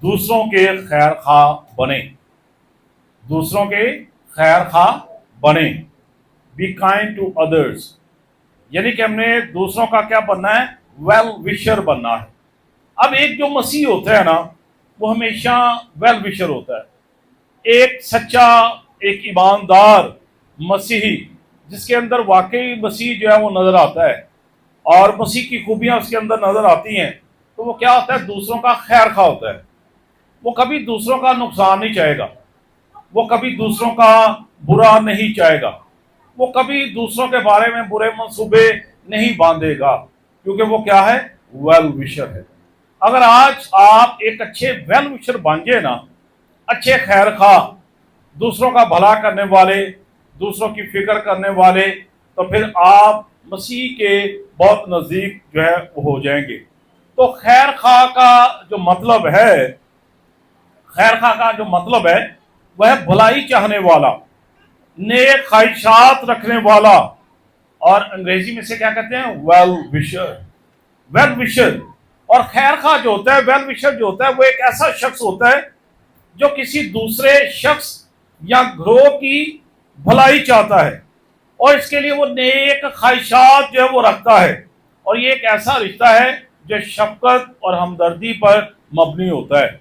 दूसरों के खैर खा बने, दूसरों के खैर खा बने। बी काइंड टू अदर्स, यानी कि हमने दूसरों का क्या बनना है, वेल विशर बनना है। अब एक जो मसीह होता है ना, वो हमेशा वेल विशर होता है। एक सच्चा, एक ईमानदार मसीही जिसके अंदर वाकई मसीह जो है वो नजर आता है और मसीह की खूबियां उसके अंदर नजर आती हैं, तो वो क्या होता है, दूसरों का खैर खा होता है। वो कभी दूसरों का नुकसान नहीं चाहेगा, वो कभी दूसरों का बुरा नहीं चाहेगा, वो कभी दूसरों के बारे में बुरे मंसूबे नहीं बांधेगा, क्योंकि वो क्या है, वेल विशर है। अगर आज आप एक अच्छे वेल विशर बन जाए ना, अच्छे खैर खा, दूसरों का भला करने वाले, दूसरों की फिक्र करने वाले, तो फिर आप मसीह के बहुत नजदीक जो है वो हो जाएंगे। तो खैर खा का जो मतलब है, खैर खा का जो मतलब है वह भलाई चाहने वाला, नेक ख्वाहिशात रखने वाला, और अंग्रेजी में से क्या कहते हैं, वेल विशर। वेल विशर और खैर खा जो होता है, वेल विशर जो होता है, वो एक ऐसा शख्स होता है जो किसी दूसरे शख्स या ग्रोह की भलाई चाहता है और इसके लिए वो नेक ख्वाहिशात जो है वो रखता है। और ये एक ऐसा रिश्ता है जो शफकत और हमदर्दी पर मबनी होता है।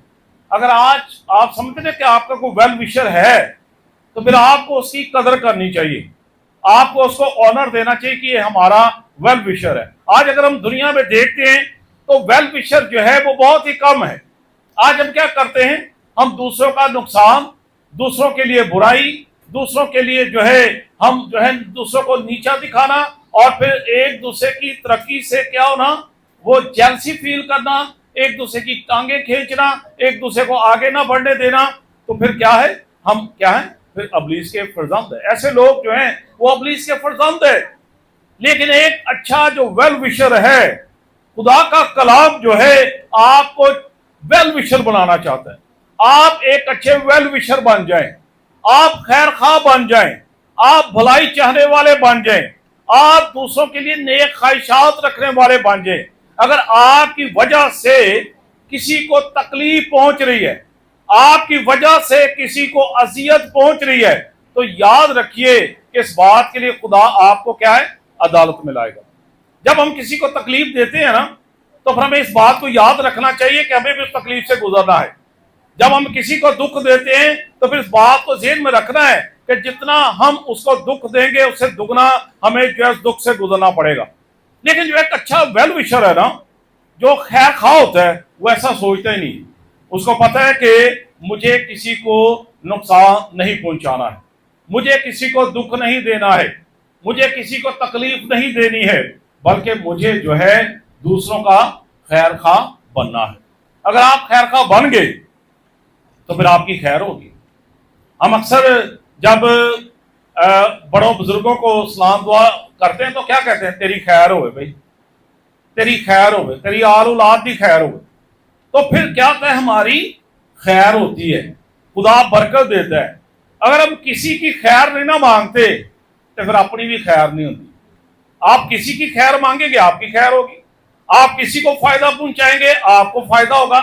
अगर आज आप समझते हैं कि आपका कोई वेल विशर है, तो फिर आपको उसकी कदर करनी चाहिए, आपको उसको ऑनर देना चाहिए कि ये हमारा वेल विशर है। आज अगर हम दुनिया में देखते हैं तो वेल विशर जो है वो बहुत ही कम है। आज हम क्या करते हैं, हम दूसरों का नुकसान, दूसरों के लिए बुराई, दूसरों के लिए जो है हम जो है दूसरों को नीचा दिखाना और फिर एक दूसरे की तरक्की से क्या होना, वो जेलसी फील करना, एक दूसरे की टांगे खींचना, एक दूसरे को आगे ना बढ़ने देना, तो फिर क्या है, हम क्या है, फिर अबलीस के फर्जंद है। ऐसे लोग जो हैं वो अबलीस के फर्जंद है। लेकिन एक अच्छा जो वेल विशर है, खुदा का कलाम जो है आपको वेल विशर बनाना चाहता है। आप एक अच्छे वेल विशर बन जाएं, आप खैर खा बन जाएं, आप भलाई चाहने वाले बन जाएं, आप दूसरों के लिए नेक ख्वाहिशात रखने वाले बन जाएं। अगर आपकी वजह से किसी को तकलीफ पहुंच रही है, आपकी वजह से किसी को अजियत पहुंच रही है, तो याद रखिए कि इस बात के लिए खुदा आपको क्या है, अदालत में लाएगा। जब हम किसी को तकलीफ देते हैं ना, तो फिर हमें इस बात को याद रखना चाहिए कि हमें भी उस तकलीफ से गुजरना है। जब हम किसी को दुख देते हैं तो फिर इस बात को ज़हन में रखना है कि जितना हम उसको दुख देंगे उससे दुगना हमें जो है दुख से गुजरना पड़ेगा। लेकिन जो एक अच्छा वेल विशर है ना, जो खैर खा होता है, वो ऐसा सोचता ही नहीं। उसको पता है कि मुझे किसी को नुकसान नहीं पहुंचाना है, मुझे किसी को दुख नहीं देना है, मुझे किसी को तकलीफ नहीं देनी है, बल्कि मुझे जो है दूसरों का खैर खा बनना है। अगर आप खैर खा बन गए तो फिर आपकी खैर होगी। हम अक्सर जब बड़ों बुजुर्गों को सलाम दुआ करते हैं तो क्या कहते हैं, तेरी खैर होवे भाई, तेरी खैर होवे, तेरी आल औलाद की खैर होवे। तो फिर क्या होता है, हमारी खैर होती है, खुदा बरकत देता है। अगर हम किसी की खैर नहीं ना मांगते तो फिर अपनी भी खैर नहीं होती। आप किसी की खैर मांगेंगे, आपकी खैर होगी। आप किसी को फायदा पहुंचाएंगे, आपको फायदा होगा।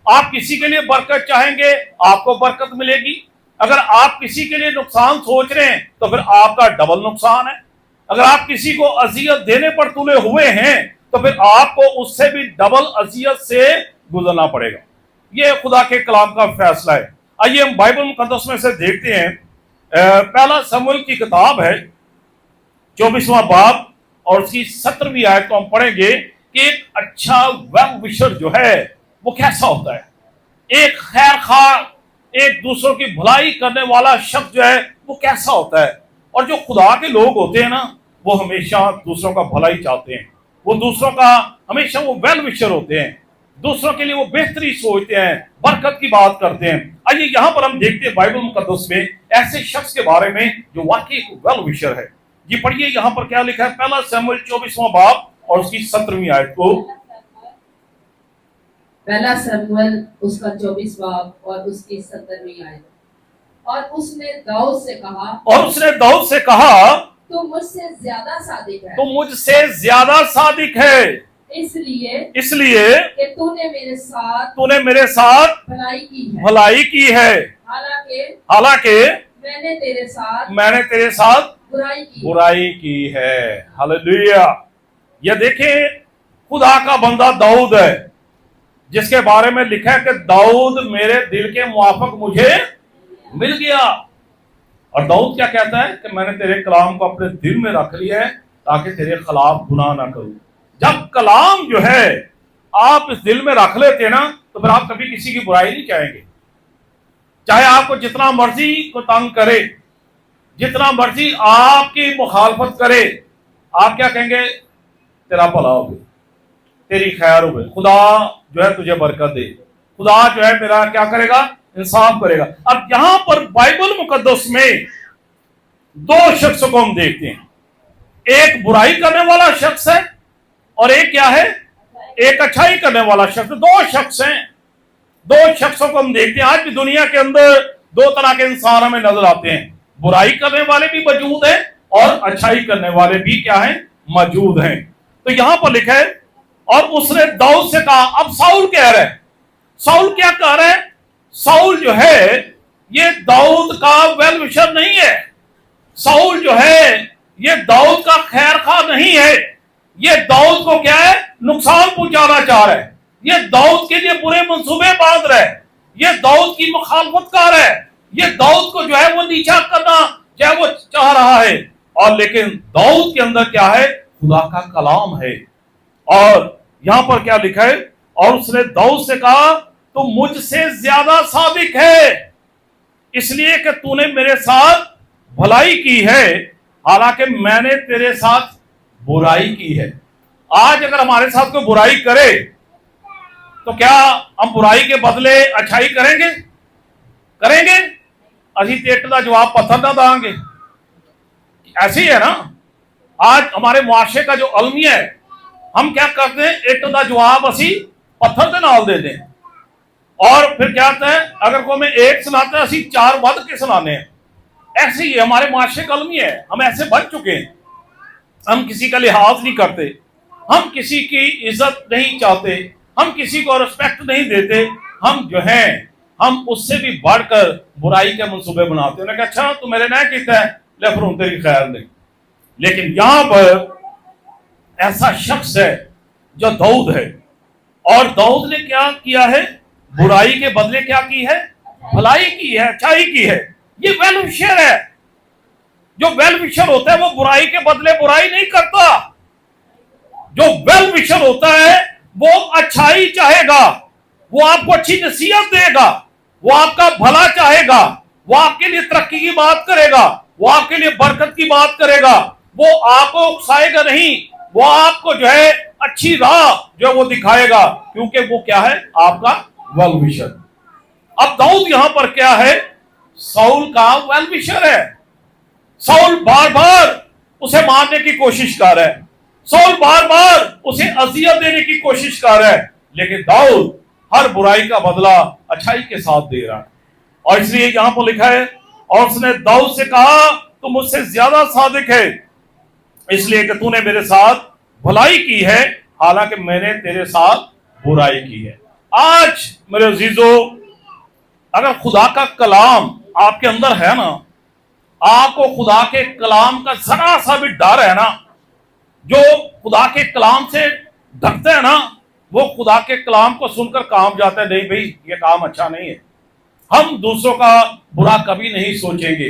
आप किसी के लिए बरकत चाहेंगे, आपको बरकत मिलेगी। अगर आप किसी के लिए नुकसान सोच रहे हैं तो फिर आपका डबल नुकसान है। अगर आप किसी को अजियत देने पर तुले हुए हैं तो फिर आपको उससे भी डबल अजियत से गुजरना पड़ेगा। यह खुदा के कलाम का फैसला है। आइए हम बाइबल मुकद्दस में से देखते हैं। पहला शमूएल की किताब है 24वां बाब और उसकी 17वीं आयत को हम पढ़ेंगे कि एक अच्छा वेल विशर जो है वो कैसा होता है। एक खैर खा, एक दूसरों की भलाई करने वाला शख्स जो है वो कैसा होता है। और जो खुदा के लोग होते हैं ना, वो हमेशा दूसरों का भलाई चाहते हैं, वो दूसरों का हमेशा वो वेल विशर होते हैं, दूसरों के लिए वो बेहतरी सोचते हैं, बरकत की बात करते हैं। आइए यहाँ पर हम देखते हैं बाइबल मुकद्दस में ऐसे शख्स के बारे में जो वाकई वेल विशर है। जी पढ़िए यहाँ पर क्या लिखा है, पहला शमूएल 24वां बाब और उसकी 17वीं आयत को। पहला शमूएल उसका 24 बाब और उसकी 17वीं आयत। और उसने दाऊद से कहा, तू मुझसे ज्यादा सादिक है, तू मुझसे ज्यादा सादिक है। इसलिए कि तूने मेरे साथ भलाई की है, हालांकि मैंने तेरे साथ बुराई की है। हालेलुया। ये देखें, खुदा का बंदा दाऊद है, जिसके बारे में लिखा है कि दाऊद मेरे दिल के मुआफिक मुझे मिल गया। और दाऊद क्या कहता है कि मैंने तेरे कलाम को अपने दिल में रख लिया है ताकि तेरे खिलाफ गुनाह ना करूं। जब कलाम जो है आप इस दिल में रख लेते हैं ना, तो फिर आप कभी किसी की बुराई नहीं चाहेंगे। चाहे आपको जितना मर्जी को तंग करे, जितना मर्जी आपकी मुखालफत करे, आप क्या कहेंगे? तेरा भला हो गया, तेरी खैर हो गई, खुदा जो है तुझे बरकत दे, खुदा जो है मेरा क्या करेगा? इंसाफ करेगा। अब यहां पर बाइबल मुकद्दस में दो शख्सों को हम देखते हैं, एक बुराई करने वाला शख्स है और एक क्या है? एक अच्छाई करने वाला शख्स। दो शख्स हैं, दो शख्सों को हम देखते हैं। आज भी दुनिया के अंदर दो तरह के इंसान हमें नजर आते हैं, बुराई करने वाले भी मौजूद हैं और अच्छाई करने वाले भी क्या हैं? मौजूद हैं। तो यहां पर लिखा है, और उसने दाऊद से कहा। अब साउल कह रहा है, साउल क्या कह रहा है? साउल जो है ये दाऊद का वेल विशर नहीं है, साउल जो है ये दाऊद का खैर खा नहीं है, ये दाऊद को क्या है? नुकसान पहुंचाना चाह रहा है, ये दाऊद के लिए बुरे मंसूबे बांध रहा है, ये दाऊद की मुखालफत कर रहा है, ये दाऊद को जो है वो नीचा करना चाहे वो चाह रहा है। और लेकिन दाऊद के अंदर क्या है? खुदा का कलाम है। और यहां पर क्या लिखा है? और उसने दाऊद से कहा, तो मुझसे ज्यादा सादिक है, इसलिए कि तूने मेरे साथ भलाई की है, हालांकि मैंने तेरे साथ बुराई की है। आज अगर हमारे साथ कोई बुराई करे तो क्या हम बुराई के बदले अच्छाई करेंगे? करेंगे? अभी तेट का जवाब पत्थर ना देंगे, ऐसे ही है ना। आज हमारे मुआशरे का जो अलमिया है, हम क्या करते हैं? एक का जवाब असी पत्थर के नाल दे दें, और फिर क्या होता है? अगर कोई हमें एक सुनाते हैं असी चार बद के सुनाने हैं। ऐसे ही हमारे मुआशरे का अलमिया है, हम ऐसे बन चुके हैं। हम किसी का लिहाज नहीं करते, हम किसी की इज्जत नहीं चाहते, हम किसी को रिस्पेक्ट नहीं देते, हम जो है हम उससे भी बढ़कर बुराई के मंसूबे बनाते हैं। उन्होंने कहा अच्छा तू मेरे ना कहता है, ले फिर तेरी खैर नहीं। लेकिन यहां पर ऐसा शख्स है जो दाऊद है, और दाऊद ने क्या किया है? बुराई के बदले क्या की है? भलाई की है, अच्छाई की है। ये वेल विशर है। जो वेल विशर होता है वो बुराई के बदले बुराई नहीं करता। जो वेल विशर होता है वो अच्छाई चाहेगा, वो आपको अच्छी नसीहत देगा, वो आपका भला चाहेगा, वो आपके लिए तरक्की की बात करेगा, वो आपके लिए बरकत की बात करेगा, वो आपको उकसाएगा नहीं, वो आपको जो है अच्छी राह जो वो दिखाएगा, क्योंकि वो क्या है? आपका वेल विशर। अब दाऊद यहां पर क्या है? साउल का वेल विशर है। साउल बार बार उसे मारने की कोशिश कर रहा है, साउल बार बार उसे अजियत देने की कोशिश कर रहा है, लेकिन दाऊद हर बुराई का बदला अच्छाई के साथ दे रहा है। और इसलिए यहां पर लिखा है, और उसने दाऊद से कहा, तू मुझसे ज्यादा सादिक है, इसलिए कि तूने मेरे साथ भलाई की है, हालांकि मैंने तेरे साथ बुराई की है। आज मेरे अजीजों, अगर खुदा का कलाम आपके अंदर है ना, आपको खुदा के कलाम का जरा सा भी डर है ना, जो खुदा के कलाम से डरते हैं ना, वो खुदा के कलाम को सुनकर काम जाता है, नहीं भाई ये काम अच्छा नहीं है, हम दूसरों का बुरा कभी नहीं सोचेंगे,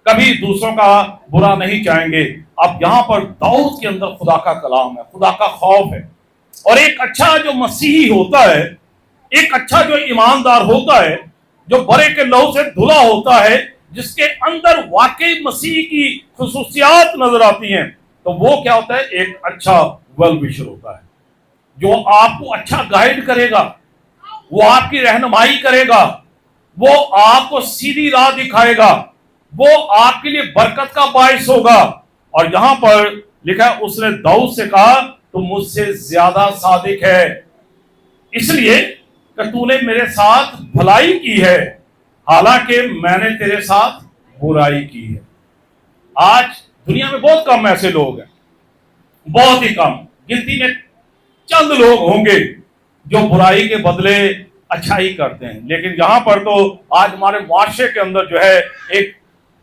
कभी दूसरों का बुरा नहीं चाहेंगे। अब यहां पर दाऊद के अंदर खुदा का कलाम है, खुदा का खौफ है। और एक अच्छा जो मसीही होता है, एक अच्छा जो ईमानदार होता है, जो बड़े के लहू से धुला होता है, जिसके अंदर वाकई मसीह की खुसूसियात नजर आती हैं, तो वो क्या होता है? एक अच्छा वेल विशर होता है, जो आपको अच्छा गाइड करेगा, वो आपकी रहनुमाई करेगा, वो आपको सीधी राह दिखाएगा, वो आपके लिए बरकत का बायस होगा। और यहां पर लिखा है, उसने दाऊद से कहा, तू मुझसे ज्यादा सादिक है, इसलिए कि तूने मेरे साथ भलाई की है, हालांकि मैंने तेरे साथ बुराई की है। आज दुनिया में बहुत कम ऐसे लोग हैं, बहुत ही कम, गिनती में चंद लोग होंगे जो बुराई के बदले अच्छाई करते हैं, लेकिन यहाँ पर तो आज हमारे मुआशरे के अंदर जो है एक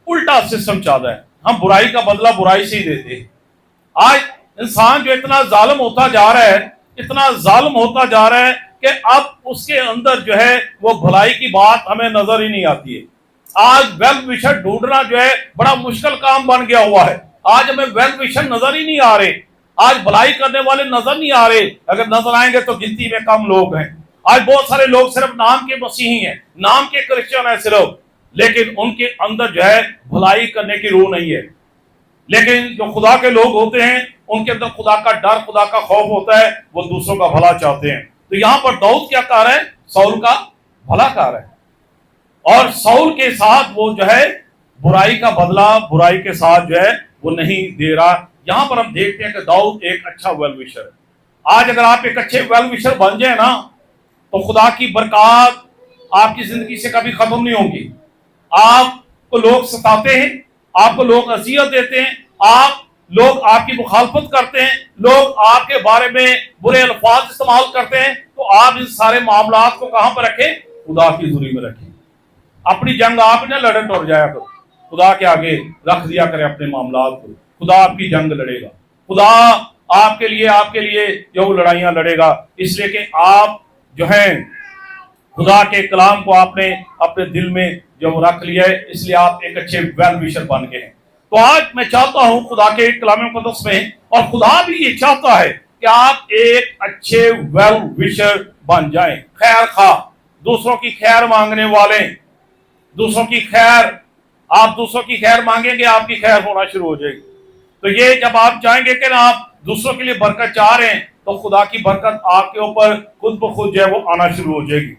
उल्टा सिस्टम चल रहा है। हम बुराई का बदला बुराई से ही देते हैं। आज इंसान जो इतना जालिम होता जा रहा है, इतना जालिम होता जा रहा है कि अब उसके अंदर जो है वो भलाई की बात हमें नजर ही नहीं आती है। आज वेल विशर ढूंढना जो है बड़ा मुश्किल काम बन गया हुआ है। आज हमें वेल विशर नजर ही नहीं आ रहे, आज भलाई करने वाले नजर नहीं आ रहे। अगर नजर आएंगे तो गिनती में कम लोग हैं। आज बहुत सारे लोग सिर्फ नाम के मसीही हैं, नाम के क्रिश्चियन हैं सिर्फ, लेकिन उनके अंदर जो है भलाई करने की रूह नहीं है। लेकिन जो खुदा के लोग होते हैं उनके अंदर खुदा का डर, खुदा का खौफ होता है, वो दूसरों का भला चाहते हैं। तो यहां पर दाऊद क्या कर रहा है? साउल का भला कर रहा है, और साउल के साथ वो जो है बुराई का बदला बुराई के साथ जो है वो नहीं दे रहा। यहां पर हम देखते हैं कि दाऊद एक अच्छा वेल विशर है। आज अगर आप एक अच्छे वेल विशर बन जाए ना, तो खुदा की बरकत आपकी जिंदगी से कभी खत्म नहीं होगी। आपको लोग सताते हैं, आपको लोग अजियत देते हैं, लोग आपकी मुखालफत करते हैं, लोग आपके बारे में बुरे अल्फाज इस्तेमाल करते हैं, तो आप इन सारे मामलात को कहां पर रखें? खुदा की हुजूरी में रखें। अपनी जंग आप न लड़े टुट जाया करो, खुदा के आगे रख दिया करें अपने मामलात को। खुदा आपकी जंग लड़ेगा, खुदा आपके लिए जो लड़ाइयां लड़ेगा, इसलिए कि आप जो है खुदा के कलाम को आपने अपने दिल में जो रख लिया है, इसलिए आप एक अच्छे वेल विशर बन गए हैं। तो आज मैं चाहता हूं खुदा के कलाम मुक़द्दस में, और खुदा भी ये चाहता है कि आप एक अच्छे वेल विशर बन जाएं, खैर खा, दूसरों की खैर मांगने वाले, दूसरों की खैर, आप दूसरों की खैर मांगेंगे, आपकी खैर होना शुरू हो जाएगी। तो ये जब आप चाहेंगे कि ना आप दूसरों के लिए बरकत चाह रहे हैं, तो खुदा की बरकत आपके ऊपर खुद ब खुद जो है वो आना शुरू हो जाएगी।